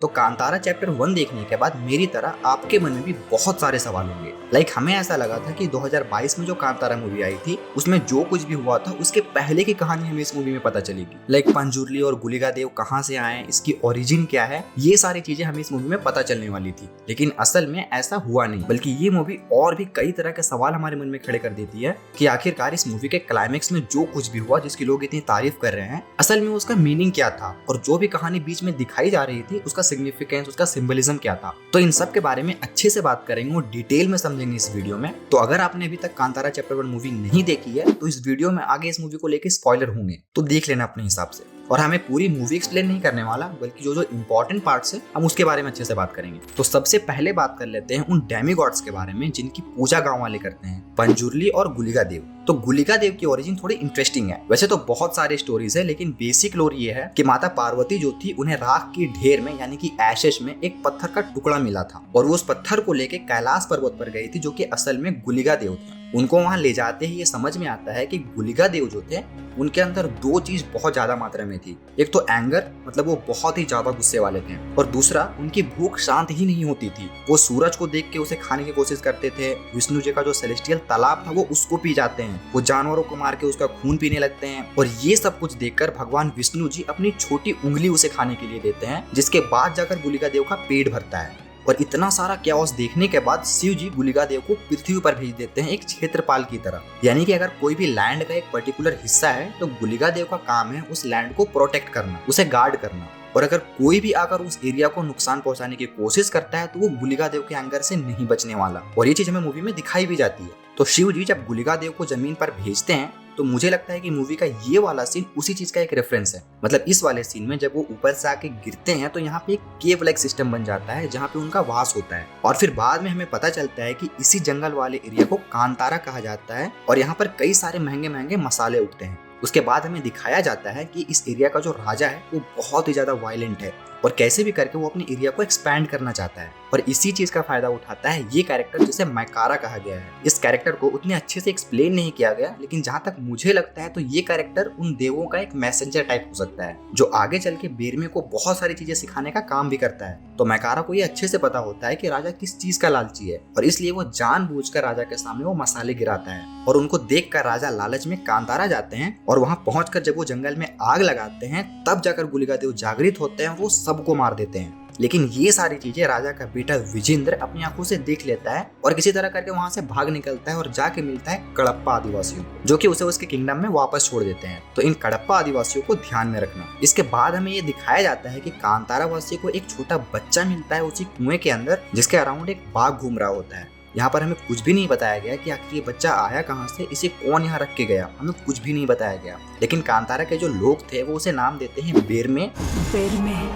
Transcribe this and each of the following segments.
तो कांतारा चैप्टर 1 देखने के बाद मेरी तरह आपके मन में भी बहुत सारे सवाल होंगे। हमें ऐसा लगा था कि 2022 में जो कांतारा मूवी आई थी उसमें जो कुछ भी हुआ था उसके पहले की कहानी हमें इस मूवी में पता चलेगी। पंजुर्ली और गुलिका देव कहाँ से आए, इसकी ओरिजिन क्या है, ये सारी चीजें हमें इस मूवी में पता चलने वाली थी। लेकिन असल में ऐसा हुआ नहीं, बल्कि ये मूवी और भी कई तरह के सवाल हमारे मन में खड़े कर देती है कि आखिरकार इस मूवी के क्लाइमेक्स में जो कुछ भी हुआ, जिसकी लोग इतनी तारीफ कर रहे हैं, असल में उसका मीनिंग क्या था और जो भी कहानी बीच में दिखाई जा रही थी उसका सिग्निफिकेंस, उसका सिंबलिज्म क्या था। तो इन सब के बारे में अच्छे से बात करेंगे और डिटेल में समझेंगे इस वीडियो में। तो अगर आपने अभी तक कांतारा चैप्टर 1 मूवी नहीं देखी है तो इस वीडियो में आगे इस मूवी को लेकर स्पॉइलर होंगे, तो देख लेना अपने हिसाब से। और हमें पूरी मूवी एक्सप्लेन नहीं करने वाला, बल्कि जो जो इंपॉर्टेंट पार्ट्स है हम उसके बारे में अच्छे से बात करेंगे। तो सबसे पहले बात कर लेते हैं उन डेमीगॉड्स के बारे में जिनकी पूजा गांव वाले करते हैं, पंजुर्ली और गुलिका देव। तो गुलिका देव की ओरिजिन थोड़ी इंटरेस्टिंग है। वैसे तो बहुत सारे स्टोरीज है, लेकिन बेसिक लोर ये है कि माता पार्वती जो थी उन्हें राख की ढेर में यानी कि एशेस में एक पत्थर का टुकड़ा मिला था और वो उस पत्थर को लेके कैलाश पर्वत पर गई थी, जो कि असल में गुलिका देव थे। उनको वहां ले जाते ही ये समझ में आता है कि गुलिका देव जो थे उनके अंदर दो चीज बहुत ज्यादा मात्रा में थी। एक तो एंगर, मतलब वो बहुत ही ज्यादा गुस्से वाले थे, और दूसरा उनकी भूख शांत ही नहीं होती थी। वो सूरज को देख के उसे खाने की कोशिश करते थे। विष्णु जी का जो सेलेस्टियल तालाब था वो उसको पी जाते हैं। वो जानवरों को मार के उसका खून पीने लगते हैं। और ये सब कुछ देखकर भगवान विष्णु जी अपनी छोटी उंगली उसे खाने के लिए देते हैं, जिसके बाद जाकर गुलिका देव का पेट भरता है। और इतना सारा क्याओस देखने के बाद शिव जी गुलिका देव को पृथ्वी पर भेज देते हैं एक क्षेत्रपाल की तरह। यानी कि अगर कोई भी लैंड का एक पर्टिकुलर हिस्सा है तो गुलिका देव का काम है उस लैंड को प्रोटेक्ट करना, उसे गार्ड करना। और अगर कोई भी आकर उस एरिया को नुकसान पहुंचाने की कोशिश करता है तो वो गुलिका देव के एंगर से नहीं बचने वाला। और ये चीज हमें मूवी में दिखाई भी जाती है। तो शिव जी जब गुलिका देव को जमीन पर भेजते हैं तो मुझे लगता है कि मूवी का ये वाला सीन उसी चीज का एक रेफरेंस है। मतलब इस वाले सीन में जब वो ऊपर से आके गिरते हैं तो यहाँ पे एक केव लाइक सिस्टम बन जाता है जहाँ पे उनका वास होता है। और फिर बाद में हमें पता चलता है कि इसी जंगल वाले एरिया को कांतारा कहा जाता है और यहाँ पर कई सारे महंगे महंगे मसाले उगते हैं। उसके बाद हमें दिखाया जाता है कि इस एरिया का जो राजा है वो बहुत ही ज्यादा वायलेंट है और कैसे भी करके वो अपने एरिया को एक्सपैंड करना चाहता है। और इसी चीज का फायदा उठाता है ये कैरेक्टर जिसे मैकारा कहा गया है। इस कैरेक्टर को उतने अच्छे से एक्सप्लेन नहीं किया गया, लेकिन जहां तक मुझे लगता है तो ये कैरेक्टर उन देवों का एक मैसेंजर टाइप हो सकता है जो आगे चल के बेरमे को बहुत सारी चीजें सिखाने का काम भी करता है। तो मैकारा को ये अच्छे से पता होता है कि राजा किस चीज का लालची है और इसलिए वो जानबूझकर राजा के सामने वो मसाले गिराता है। और उनको देखकर राजा लालच में कांतारा जाते हैं और वहां पहुंचकर जब वो जंगल में आग लगाते हैं तब जाकर गुलिका देव जागृत होते हैं, वो सबको मार देते हैं। लेकिन ये सारी चीजें राजा का बेटा विजेंद्र अपनी आंखों से देख लेता है और किसी तरह करके वहां से भाग निकलता है और जाके मिलता है कडप्पा आदिवासियों को, जो कि उसे उसके किंगडम में वापस छोड़ देते हैं। तो इन कडप्पा आदिवासियों को ध्यान में रखना। इसके बाद हमें ये दिखाया जाता है कि कांतारा वासी को एक छोटा बच्चा मिलता है उसी कुएं के अंदर, जिसके अराउंड एक बाघ घूम रहा होता है। यहाँ पर हमें कुछ भी नहीं बताया गया कि आखिर ये बच्चा आया कहाँ से, इसे कौन यहाँ रख के गया, हमें कुछ भी नहीं बताया गया। लेकिन कांतारा के जो लोग थे वो उसे नाम देते हैं बेरमे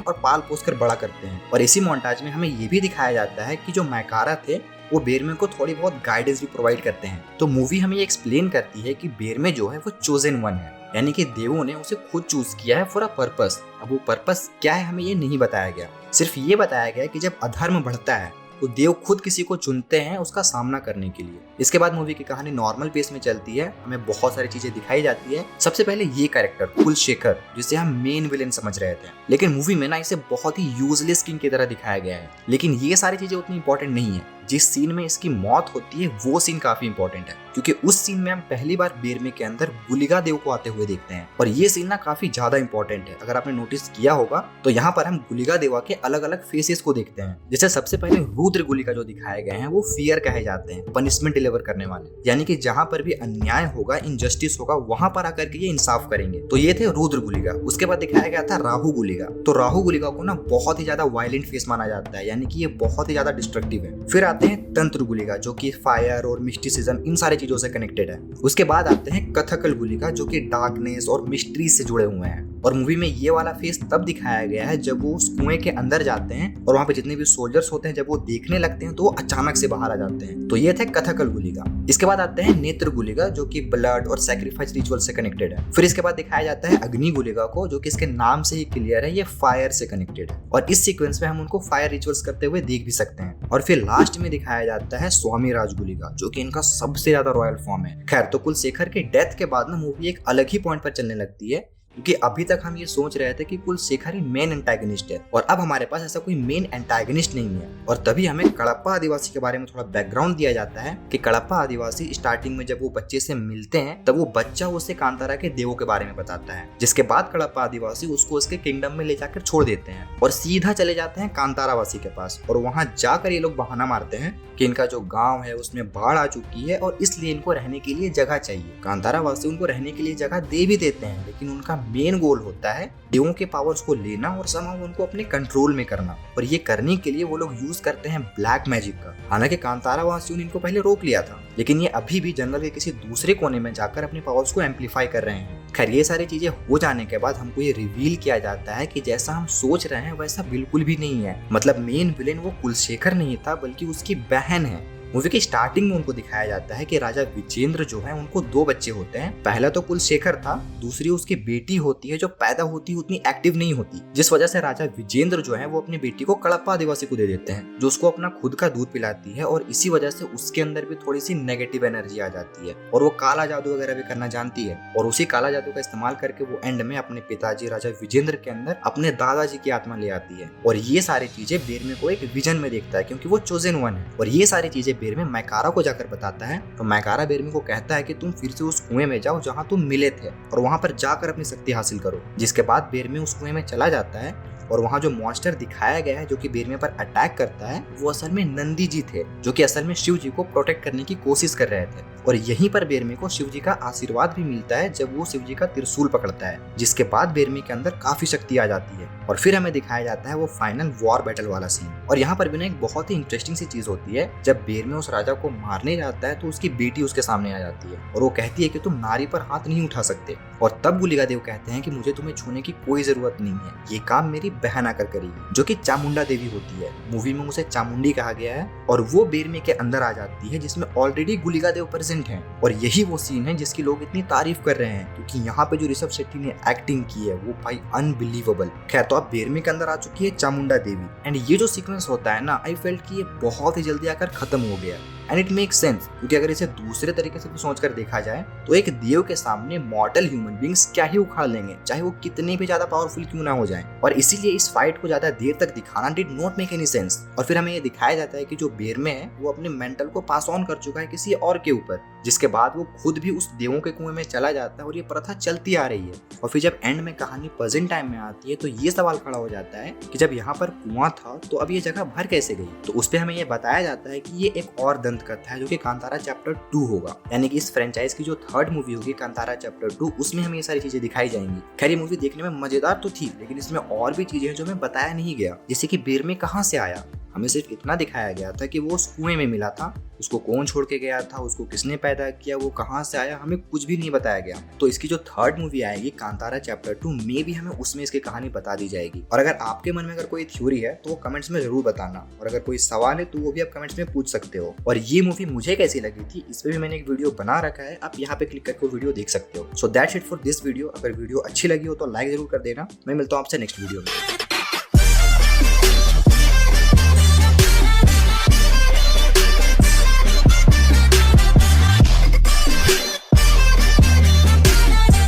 और पाल पोस कर बड़ा करते हैं। और इसी मोन्टाज में हमें ये भी दिखाया जाता है कि जो मैकारा थे वो बेरमे को थोड़ी बहुत गाइडेंस भी प्रोवाइड करते हैं। तो मूवी हमें ये एक्सप्लेन करती है कि बेरमे जो है वो चोजन वन है, यानी कि देवों ने उसे खुद चूज किया है फॉर अ पर्पस। अब वो पर्पस क्या है हमें ये नहीं बताया गया, सिर्फ ये बताया गया कि जब अधर्म बढ़ता है तो देव खुद किसी को चुनते हैं उसका सामना करने के लिए। इसके बाद मूवी की कहानी नॉर्मल पेस में चलती है, हमें बहुत सारी चीजें दिखाई जाती है। सबसे पहले ये कैरेक्टर कुलशेखर, जिसे हम मेन विलेन समझ रहे थे, लेकिन मूवी में ना इसे बहुत ही यूजलेस किंग की तरह दिखाया गया है। लेकिन ये सारी चीजें उतनी इंपॉर्टेंट नहीं है। जिस सीन में इसकी मौत होती है वो सीन काफी इंपॉर्टेंट है, क्योंकि उस सीन में हम पहली बार बेरमे के अंदर गुलिका देव को आते हुए देखते हैं। और ये सीन ना काफी ज्यादा इंपॉर्टेंट है। अगर आपने नोटिस किया होगा तो यहाँ पर हम गुलिका देवा के अलग अलग फेसेस को देखते हैं। जैसे सबसे पहले रुद्र गुलिका जो दिखाए गए हैं वो फियर कहे जाते हैं, पनिशमेंट डिलीवर करने वाले, यानी कि जहाँ पर भी अन्याय होगा, इनजस्टिस होगा, वहां पर आकर के ये इंसाफ करेंगे। तो ये थे रुद्र गुलिका। उसके बाद दिखाया गया था राहु गुलिका। तो राहु गुलिका को ना बहुत ही ज्यादा वायलेंट फेस माना जाता है, यानी कि ये बहुत ही ज्यादा डिस्ट्रक्टिव है। फिर आते हैं तंत्र गुलिका, जो कि फायर और मिस्टिसिज्म इन सारी चीजों से कनेक्टेड है। उसके बाद आते हैं कथकल गुलिका, जो कि डार्कनेस और मिस्ट्री से जुड़े हुए हैं। और मूवी में ये वाला फेस तब दिखाया गया है जब वो उस कुएं के अंदर जाते हैं और वहां पे जितने भी सोल्जर्स होते हैं जब वो देखने लगते हैं तो वो अचानक से बाहर आ जाते हैं। तो ये थे कथकल गुलिका। इसके बाद आते हैं नेत्र गुलिका, जो कि ब्लड और सैक्रिफाइस रिचुअल से कनेक्टेड है। फिर इसके बाद दिखाया जाता है अग्नि गुलिका को, जो कि इसके नाम से ही क्लियर है, ये फायर से कनेक्टेड है। और इस सीक्वेंस में हम उनको फायर रिचुअल्स करते हुए देख भी सकते हैं। और फिर लास्ट में दिखाया जाता है स्वामी राज गुलिका, जो कि इनका सबसे ज्यादा रॉयल फॉर्म है। खैर, तो कुलशेखर के डेथ के बाद ना मूवी एक अलग ही पॉइंट पर चलने लगती है, क्योंकि अभी तक हम ये सोच रहे थे कि कुलशेखर ही मेन एंटागनिस्ट है और अब हमारे पास ऐसा कोई मेन एंटागनिस्ट नहीं है। और तभी हमें कडप्पा आदिवासी के बारे में थोड़ा बैकग्राउंड दिया जाता है कि कडप्पा आदिवासी स्टार्टिंग में जब वो बच्चे से मिलते हैं तब वो बच्चा उसे कांतारा के देवों के बारे में बताता है, जिसके बाद कडप्पा आदिवासी उसको उसके किंगडम में ले जाकर छोड़ देते हैं और सीधा चले जाते हैं कांतारावासी के पास। और वहां जाकर ये लोग बहाना मारते हैं कि इनका जो गांव है उसमें बाढ़ आ चुकी है और इसलिए इनको रहने के लिए जगह चाहिए। कांतारावासी उनको रहने के लिए जगह दे भी देते हैं, लेकिन उनका मेन गोल होता है देवों के पावर्स को लेना और समाव उनको अपने कंट्रोल में करना। और ये करने के लिए वो लोग यूज करते हैं ब्लैक मैजिक का। हालांकि कांतारावासियों ने इनको पहले रोक लिया था, लेकिन ये अभी भी जंगल के किसी दूसरे कोने में जाकर अपने पावर्स को एम्पलीफाई कर रहे हैं। खैर ये सारी चीजें हो जाने के बाद हमको ये रिवील किया जाता है कि जैसा हम सोच रहे हैं वैसा बिल्कुल भी नहीं है। मतलब मेन विलेन वो कुलशेखर नहीं था बल्कि उसकी बहन है। मूवी की स्टार्टिंग में उनको दिखाया जाता है कि राजा विजेंद्र जो है उनको 2 बच्चे होते हैं। पहला तो कुलशेखर था, दूसरी उसकी बेटी होती है जो पैदा होती है उतनी एक्टिव नहीं होती, जिस वजह से राजा विजेंद्र जो है वो अपनी बेटी को कडप्पा आदिवासी को दे देते हैं, जो उसको अपना खुद का दूध पिलाती है। और इसी वजह से उसके अंदर भी थोड़ी सी नेगेटिव एनर्जी आ जाती है और वो काला जादू वगैरह भी करना जानती है। और उसी काला जादू का इस्तेमाल करके वो एंड में अपने पिताजी राजा विजेंद्र के अंदर अपने दादाजी की आत्मा ले आती है। और ये सारी चीजें बेरमे को एक विजन में देखता है, क्योंकि वो चोजन वन है। और ये सारी चीजें बेरमे मैकारा को जाकर बताता है, तो मैकारा बेरमे को कहता है कि तुम फिर से उस कुएं में जाओ जहां तुम मिले थे और वहां पर जाकर अपनी शक्ति हासिल करो। जिसके बाद बेरमे उस कुएं में चला जाता है और वहाँ जो मॉन्स्टर दिखाया गया है जो कि बेरमे पर अटैक करता है वो असल में नंदी जी थे, जो कि असल में शिव जी को प्रोटेक्ट करने की कोशिश कर रहे थे। और यहीं पर बेरमे को शिव जी का आशीर्वाद भी मिलता है जब वो शिव जी का त्रिशूल पकड़ता है, जिसके बाद बेरमे के अंदर काफी शक्ति आ जाती है। और फिर हमें दिखाया जाता है वो फाइनल वॉर बैटल वाला सीन। और यहाँ पर भी ना एक बहुत ही इंटरेस्टिंग सी चीज होती है, जब बेरमे उस राजा को मारने जाता है तो उसकी बेटी उसके सामने आ जाती है और वो कहती है कि तुम नारी पर हाथ नहीं उठा सकते। और तब गुलिका देव कहते हैं कि मुझे तुम्हें छूने की कोई जरूरत नहीं है, ये काम मेरी बहन आकर करेगी, जो कि चामुंडा देवी होती है। मूवी में उसे चामुंडी कहा गया है। और वो बेरमे के अंदर आ जाती है जिसमें ऑलरेडी गुलिका देव प्रेजेंट है। और यही वो सीन है जिसकी लोग इतनी तारीफ कर रहे हैं, क्योंकि यहाँ पे जो ऋषभ शेट्टी ने एक्टिंग की है वो भाई अनबिलीवेबल। खैर तो अब बेरमे के अंदर आ चुकी है चामुंडा देवी एंड ये जो सीक्वेंस होता है ना, आई फेल्ट कि ये बहुत ही जल्दी आकर खत्म हो गया। एंड इट मेक सेंस, क्योंकि अगर इसे दूसरे तरीके से भी सोचकर देखा जाए तो एक देव के सामने मॉर्टल ह्यूमन बींग्स क्या ही उखाड़ लेंगे, चाहे वो कितने भी ज्यादा पावरफुल क्यों ना हो जाएं। और इसीलिए इस फाइट को ज्यादा देर तक दिखाना did not make any sense. और फिर हमें ये दिखाया जाता है कि जो बेरमे है वो अपने मेंटल को पास ऑन कर चुका है किसी और के ऊपर, जिसके बाद वो खुद भी उस देवों के कुएं में चला जाता है और ये प्रथा चलती आ रही है। और फिर जब एंड में कहानी प्रेजेंट टाइम में आती है तो ये सवाल खड़ा हो जाता है कि जब यहाँ पर कुआं था तो अब ये जगह भर कैसे गई। तो उस पर हमें ये बताया जाता है कि ये एक और दंत कथा है जो कि कांतारा चैप्टर 2 होगा, यानी कि इस फ्रेंचाइज की जो 3rd मूवी होगी कांतारा चैप्टर 2, उसमें हमें ये सारी चीजें दिखाई जाएंगी। खैर ये मूवी देखने में मजेदार तो थी, लेकिन इसमें और भी चीजें हैं जो हमें बताया नहीं गया, जैसे कि बेरमे कहाँ से आया। हमें सिर्फ इतना दिखाया गया था कि वो उस कुएं में मिला था, उसको कौन छोड़ के गया था, उसको किसने पैदा किया, वो कहाँ से आया, हमें कुछ भी नहीं बताया गया। तो इसकी जो 3rd मूवी आएगी कांतारा चैप्टर 2 में भी हमें उसमें इसकी कहानी बता दी जाएगी। और अगर आपके मन में अगर कोई थ्योरी है तो वो कमेंट्स में जरूर बताना, और अगर कोई सवाल है तो वो भी आप कमेंट्स में पूछ सकते हो। और ये मूवी मुझे कैसी लगी थी इस पे भी मैंने एक वीडियो बना रखा है, आप यहाँ पे क्लिक करके वीडियो देख सकते हो। So that's it for this video. अगर वीडियो अच्छी लगी हो तो लाइक जरूर कर देना। मैं मिलता हूँ आपसे नेक्स्ट वीडियो में।